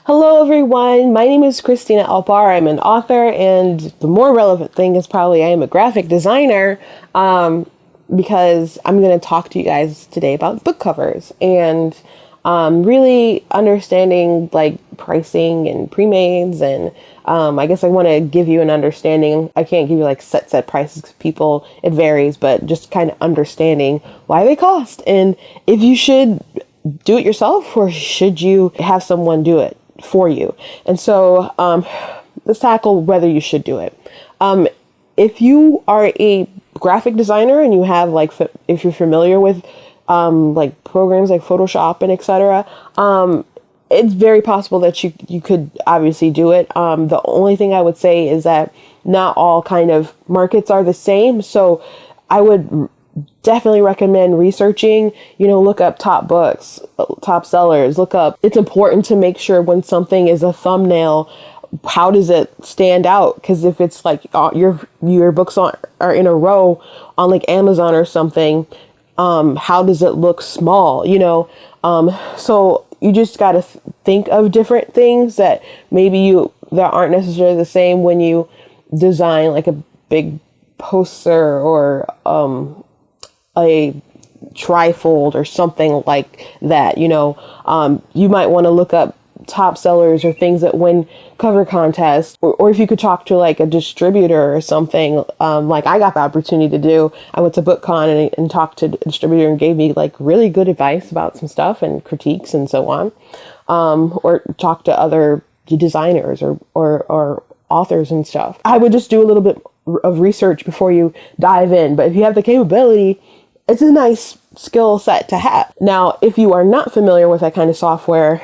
Hello, everyone. My name is Christina Albar. I'm an author, and the more relevant thing is probably I am a graphic designer because I'm going to talk to you guys today about book covers and really understanding like pricing and premades. And I guess I want to give you an understanding. I can't give you like set prices because people, it varies, but just kind of understanding why they cost and if you should do it yourself or should you have someone do it for you. And so let's tackle whether you should do it. If you are a graphic designer and you have like, if you're familiar with like programs like Photoshop and etc., it's very possible that you could obviously do it. The only thing I would say is that not all kind of markets are the same. So I would definitely recommend researching, look up top books, top sellers, it's important to make sure when something is a thumbnail, how does it stand out? Because if it's like your books are in a row on like Amazon or something, how does it look small, so you just got to think of different things that that aren't necessarily the same when you design like a big poster or, a trifold or something like that, you might want to look up top sellers or things that win cover contests, or if you could talk to like a distributor or something, like I got the opportunity to do. I went to BookCon and talked to a distributor and gave me like really good advice about some stuff and critiques and so on, or talk to other designers or authors and stuff. I would just do a little bit of research before you dive in, but if you have the capability, it's a nice skill set to have. Now, if you are not familiar with that kind of software,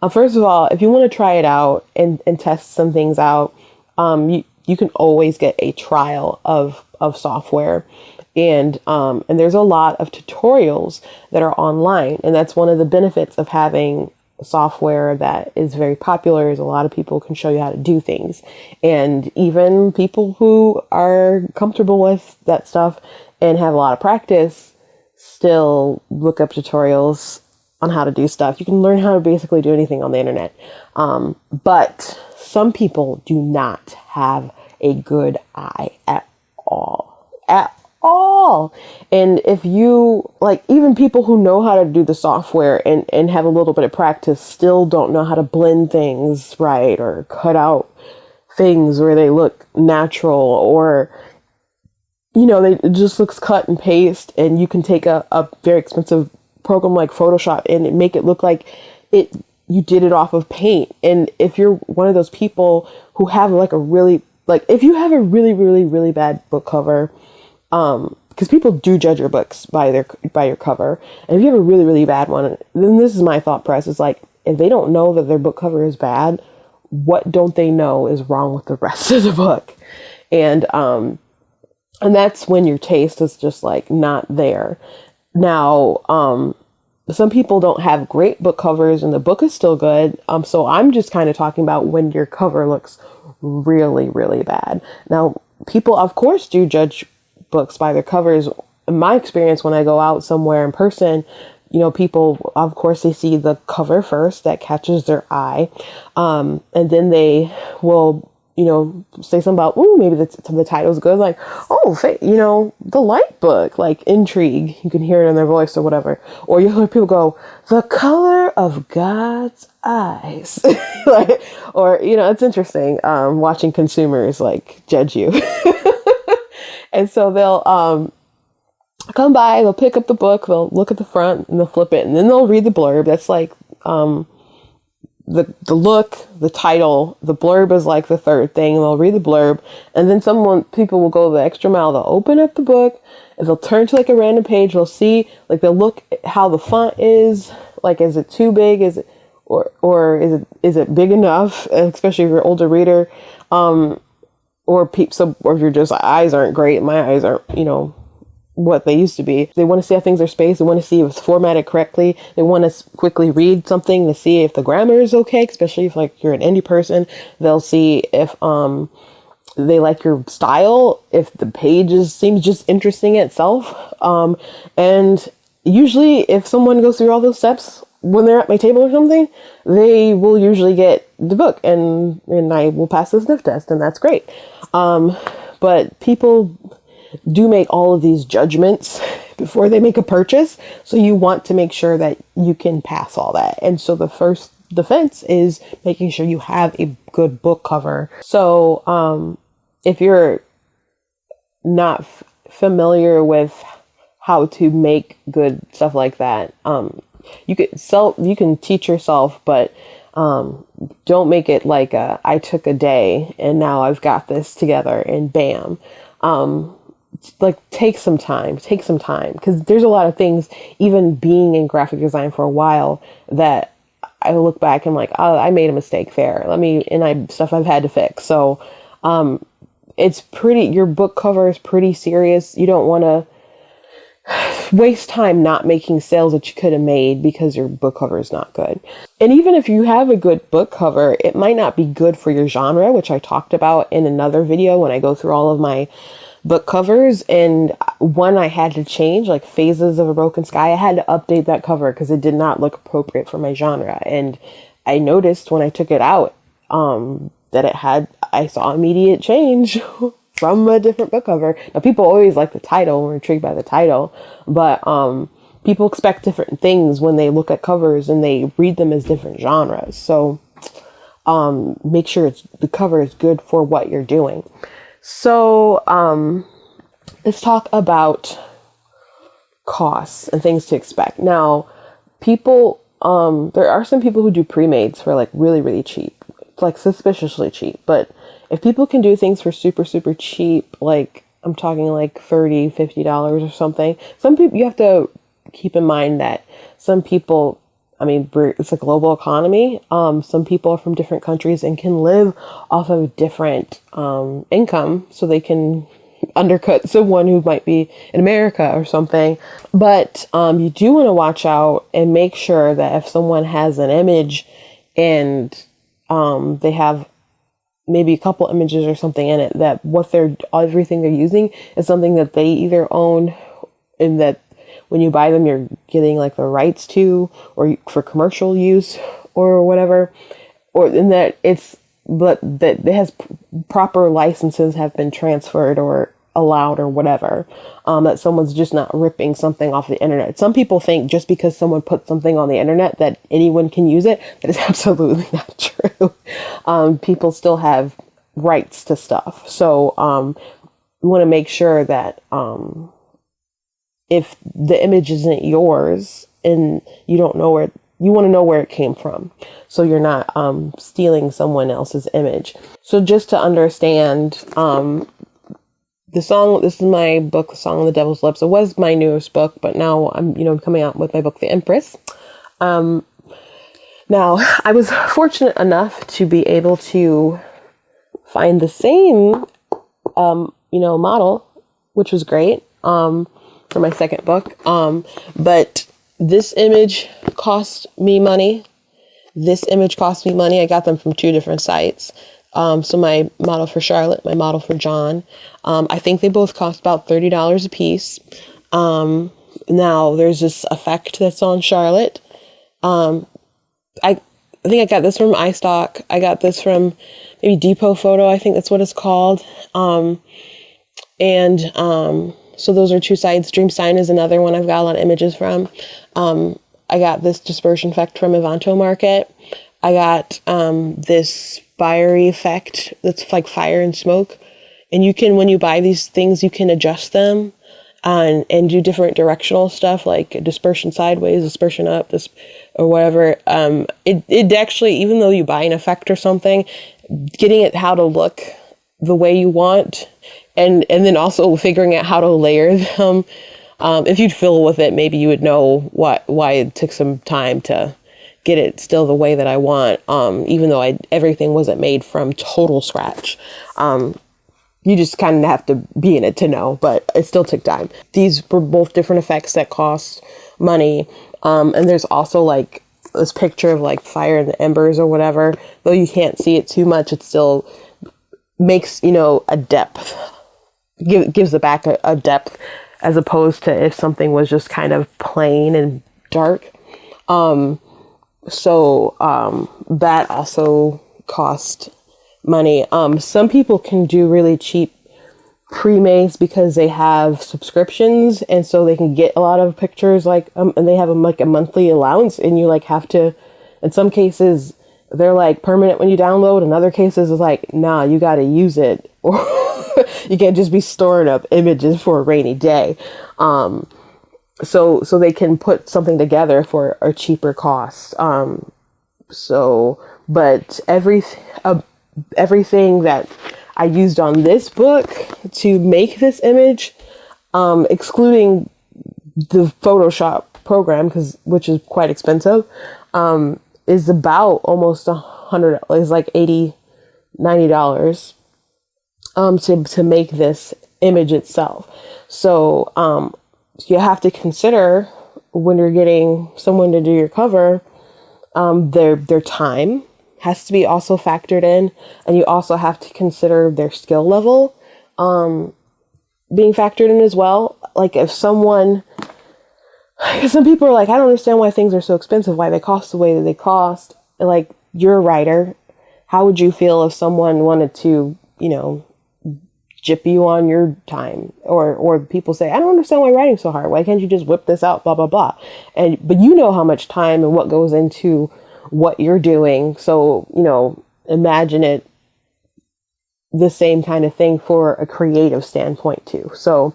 first of all, if you want to try it out and test some things out, you can always get a trial of software. And there's a lot of tutorials that are online. And that's one of the benefits of having software that is very popular, is a lot of people can show you how to do things. And even people who are comfortable with that stuff and have a lot of practice still look up tutorials on how to do stuff. You can learn how to basically do anything on the internet. But some people do not have a good eye at all. And if you like, even people who know how to do the software and have a little bit of practice still don't know how to blend things right or cut out things where they look natural, or it just looks cut and paste, and you can take a very expensive program like Photoshop and make it look like you did it off of paint. And if you're one of those people who have if you have a really, really, really bad book cover, because people do judge your books by your cover. And if you have a really, really bad one, then this is my thought process. Like, if they don't know that their book cover is bad, what don't they know is wrong with the rest of the book? And that's when your taste is just like not there. Now, some people don't have great book covers and the book is still good. So I'm just kind of talking about when your cover looks really, really bad. Now, people, of course, do judge books by their covers. In my experience, when I go out somewhere in person, people, of course, they see the cover first that catches their eye. And then they will say something about, maybe the title's good. Like, the light book, like intrigue. You can hear it in their voice or whatever. Or you hear people go, the color of God's eyes. It's interesting, watching consumers like judge you. And so they'll, come by, they'll pick up the book, they'll look at the front and they'll flip it, and then they'll read the blurb. That's like, the look, the title, the blurb is like the third thing. They'll read the blurb, and then people will go the extra mile. They'll open up the book and they'll turn to like a random page. They'll see, like, they'll look at how the font is. Like, is it too big? Is it, or is it big enough? Especially if you're an older reader, or if you're just eyes aren't great. My eyes aren't, what they used to be. They want to see how things are spaced. They want to see if it's formatted correctly. They want to quickly read something to see if the grammar is okay, especially if like you're an indie person. They'll see if they like your style, if the pages seems just interesting itself. And usually if someone goes through all those steps, when they're at my table or something, they will usually get the book, and I will pass the sniff test, and that's great. But people do make all of these judgments before they make a purchase. So you want to make sure that you can pass all that. And so the first defense is making sure you have a good book cover. So if you're not familiar with how to make good stuff like that, you can teach yourself, but don't make it like I took a day and now I've got this together and bam. Like take some time, because there's a lot of things, even being in graphic design for a while, that I look back and like, oh, I made a mistake there. Stuff I've had to fix. So, your book cover is pretty serious. You don't want to waste time not making sales that you could have made because your book cover is not good. And even if you have a good book cover, it might not be good for your genre, which I talked about in another video when I go through all of my book covers. And one I had to change, like Phases of a Broken Sky, I had to update that cover because it did not look appropriate for my genre. And I noticed when I took it out that I saw immediate change from a different book cover. Now, people always like the title, we're intrigued by the title, but people expect different things when they look at covers and they read them as different genres. So make sure the cover is good for what you're doing. So let's talk about costs and things to expect. Now, there are some people who do pre-mades for like really, really cheap, like suspiciously cheap. But if people can do things for super, super cheap, like I'm talking like $30, $50 or something, some people, you have to keep in mind that some people, it's a global economy. Some people are from different countries and can live off of different income, so they can undercut someone who might be in America or something. But you do want to watch out and make sure that if someone has an image and they have maybe a couple images or something in it, that everything they're using is something that they either own, and that when you buy them, you're getting like the rights to, or for commercial use or whatever, or in that that it has proper licenses have been transferred or allowed or whatever, that someone's just not ripping something off the internet. Some people think just because someone put something on the internet that anyone can use it. That is absolutely not true. People still have rights to stuff. So you want to make sure that if the image isn't yours and you don't know you want to know where it came from, so you're not stealing someone else's image. So just to understand, this is my book, The Song on the Devil's Lips. It was my newest book, but now I'm coming out with my book, The Empress. Now, I was fortunate enough to be able to find the same, model, which was great, for my second book. But this image cost me money. I got them from two different sites. So my model for Charlotte, my model for John, I think they both cost about $30 a piece. Now there's this effect that's on Charlotte. I think I got this from iStock. I got this from maybe Depot Photo. I think that's what it's called. So those are two sites. Dream Sign is another one I've got a lot of images from. I got this Dispersion Effect from Evanto Market. I got this fiery effect that's like fire and smoke. And you can, when you buy these things, you can adjust them and do different directional stuff, like dispersion sideways, dispersion up, this or whatever. It actually, even though you buy an effect or something, getting it how to look the way you want, and then also figuring out how to layer them. If you'd fiddle with it, maybe you would know why it took some time to get it still the way that I want, even though everything wasn't made from total scratch. You just kind of have to be in it to know, but it still took time. These were both different effects that cost money. And there's also like this picture of like fire in the embers or whatever. Though you can't see it too much, it still makes, a depth, gives the back a depth, as opposed to if something was just kind of plain and dark. So that also cost money. Some people can do really cheap pre-mades because they have subscriptions, and so they can get a lot of pictures, like and they have like a monthly allowance, and you like have to, in some cases they're like permanent when you download. In other cases it's like, nah, you got to use it, or you can't just be storing up images for a rainy day. So they can put something together for a cheaper cost. But everything that I used on this book to make this image, excluding the Photoshop program, which is quite expensive, is about almost $100. It's like $80-$90 to make this image itself. So you have to consider, when you're getting someone to do your cover, their time has to be also factored in, and you also have to consider their skill level being factored in as well. Like if some people are like, I don't understand why things are so expensive, why they cost the way that they cost. Like, you're a writer. How would you feel if someone wanted to, gyp you on your time? Or people say, I don't understand why writing's so hard. Why can't you just whip this out, blah, blah, blah. But you know how much time and what goes into what you're doing. So, imagine it the same kind of thing for a creative standpoint too. So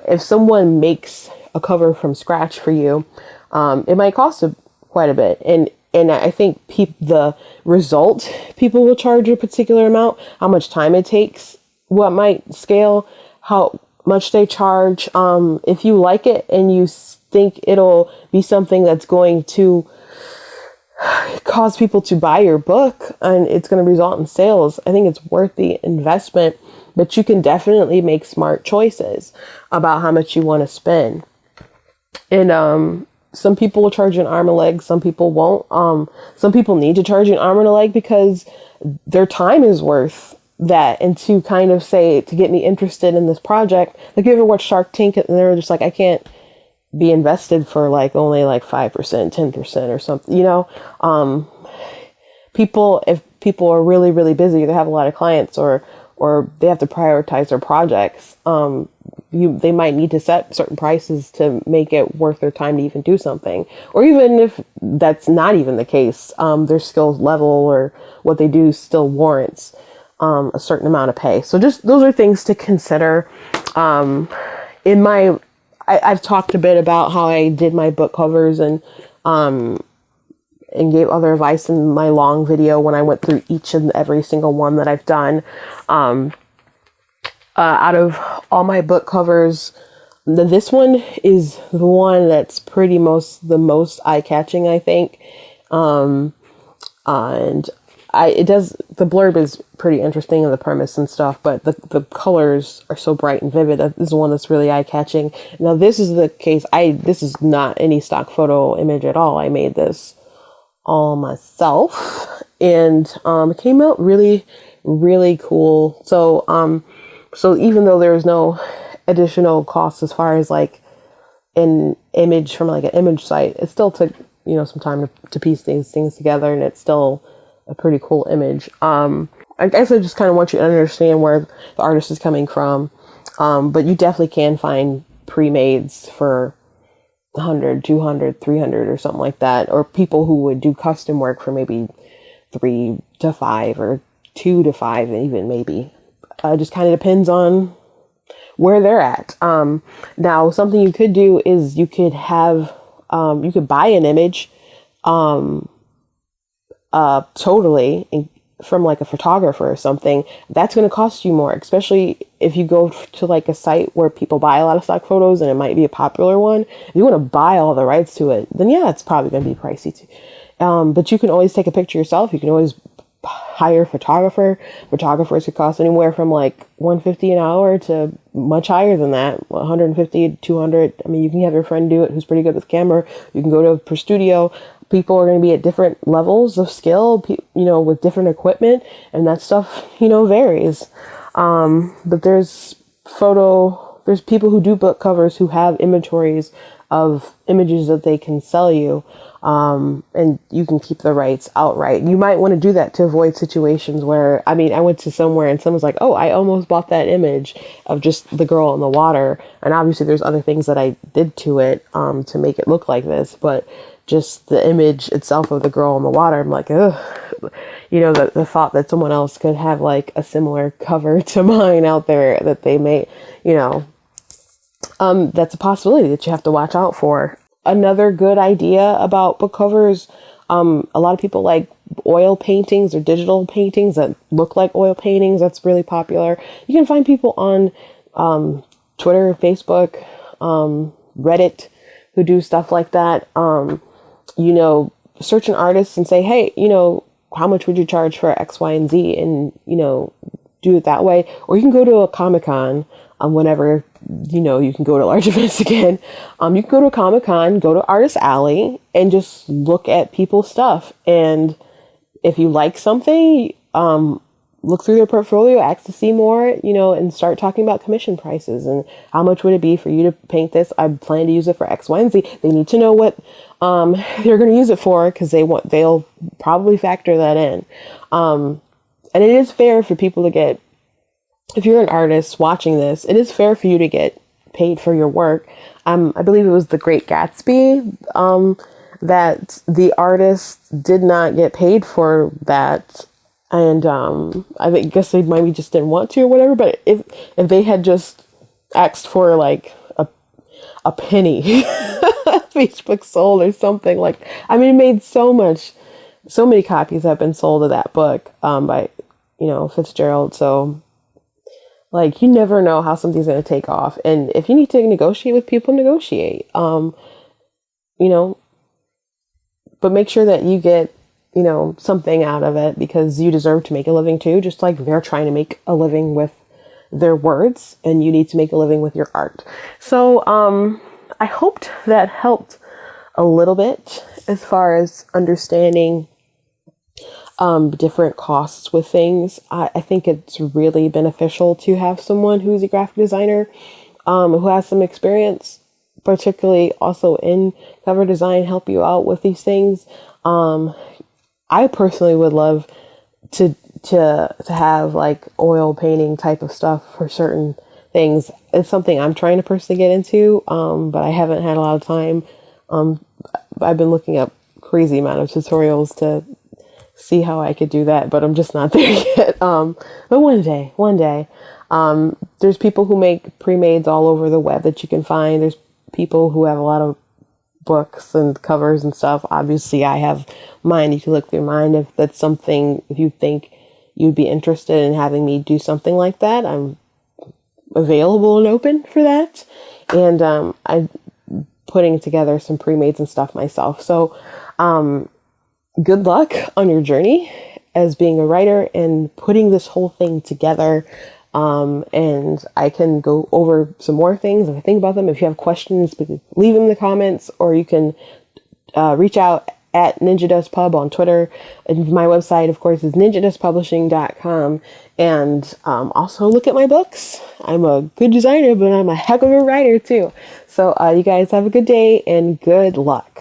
if someone makes a cover from scratch for you, it might cost quite a bit. And I think the result, people will charge a particular amount. How much time it takes, what might scale, how much they charge. If you like it and you think it'll be something that's going to cause people to buy your book and it's going to result in sales, I think it's worth the investment. But you can definitely make smart choices about how much you want to spend. And some people will charge an arm and a leg, some people won't. Some people need to charge an arm and a leg because their time is worth that. And to kind of say, to get me interested in this project, like, you ever watch Shark Tank and they're just like, I can't be invested for like only like 5%, 10% or something, if people are really, really busy, they have a lot of clients, or they have to prioritize their projects, they might need to set certain prices to make it worth their time to even do something. Or even if that's not even the case, their skills level or what they do still warrants a certain amount of pay. So just those are things to consider. I've talked a bit about how I did my book covers and gave other advice in my long video when I went through each and every single one that I've done. Out of all my book covers, this one is the one that's the most eye-catching, I think. And the blurb is pretty interesting, and the premise and stuff, but the colors are so bright and vivid. This is the one that's really eye-catching. Now, this is the case. This is not any stock photo image at all. I made this all myself, and it came out really, really cool. So even though there was no additional cost as far as like an image from like an image site, it still took some time to piece these things together, and it's still a pretty cool image. I guess I just kind of want you to understand where the artist is coming from. But you definitely can find pre-mades for 100, 200, 300 or something like that. Or people who would do custom work for maybe 3 to 5 or 2 to 5 even maybe. Just kind of depends on where they're at. Now, something you could do is you could buy an image totally from like a photographer or something. That's going to cost you more, especially if you go to like a site where people buy a lot of stock photos and it might be a popular one. If you want to buy all the rights to it, then yeah, it's probably going to be pricey too. But you can always take a picture yourself. You can always hire a photographer. Photographers could cost anywhere from like $150 an hour to much higher than that, $150, $200. I mean, you can have your friend do it who's pretty good with camera. You can go to per studio. People are going to be at different levels of skill, with different equipment, and that stuff, varies. But there's people who do book covers who have inventories of images that they can sell you. And you can keep the rights outright. You might want to do that to avoid situations where, I mean, I went to somewhere and someone's like, oh, I almost bought that image of just the girl in the water. And obviously there's other things that I did to it, to make it look like this, but just the image itself of the girl in the water, I'm like, ugh, the thought that someone else could have like a similar cover to mine out there that they may, that's a possibility that you have to watch out for. Another good idea about book covers, a lot of people like oil paintings or digital paintings that look like oil paintings. That's really popular. You can find people on Twitter, Facebook, Reddit who do stuff like that. Search an artist and say, hey, how much would you charge for X, Y, and Z? And, do it that way. Or you can go to a Comic-Con whenever, you can go to large events again. You can go to a Comic-Con, go to Artist Alley, and just look at people's stuff. And if you like something, look through their portfolio, ask to see more, and start talking about commission prices and how much would it be for you to paint this? I plan to use it for X, Y, and Z. They need to know what they're going to use it for, because they'll probably factor that in. And it is fair for people to get, if you're an artist watching this, it is fair for you to get paid for your work. I believe it was The Great Gatsby, that the artist did not get paid for that. And I guess they maybe just didn't want to or whatever. But if they had just asked for like a penny of each book sold or something, like, I mean, it made so many copies have been sold of that book by Fitzgerald. So like, you never know how something's going to take off. And if you need to negotiate with people, negotiate. But make sure that you get something out of it, because you deserve to make a living too, just like they're trying to make a living with their words, and you need to make a living with your art. So I hoped that helped a little bit as far as understanding different costs with things. I think it's really beneficial to have someone who's a graphic designer, who has some experience, particularly also in cover design, help you out with these things. I personally would love to have like oil painting type of stuff for certain things. It's something I'm trying to personally get into, but I haven't had a lot of time. I've been looking up crazy amount of tutorials to see how I could do that, but I'm just not there yet. But one day, there's people who make pre-mades all over the web that you can find. There's people who have a lot of books and covers and stuff. Obviously I have mine. You can look through mine. If that's something, if you think you'd be interested in having me do something like that, I'm available and open for that. And I'm putting together some pre-mades and stuff myself. So good luck on your journey as being a writer and putting this whole thing together. And I can go over some more things if I think about them. If you have questions, leave them in the comments, or you can reach out at Ninja Dust Pub on Twitter. And my website, of course, is ninjadustpublishing.com. And also look at my books. I'm a good designer, but I'm a heck of a writer too. So you guys have a good day and good luck.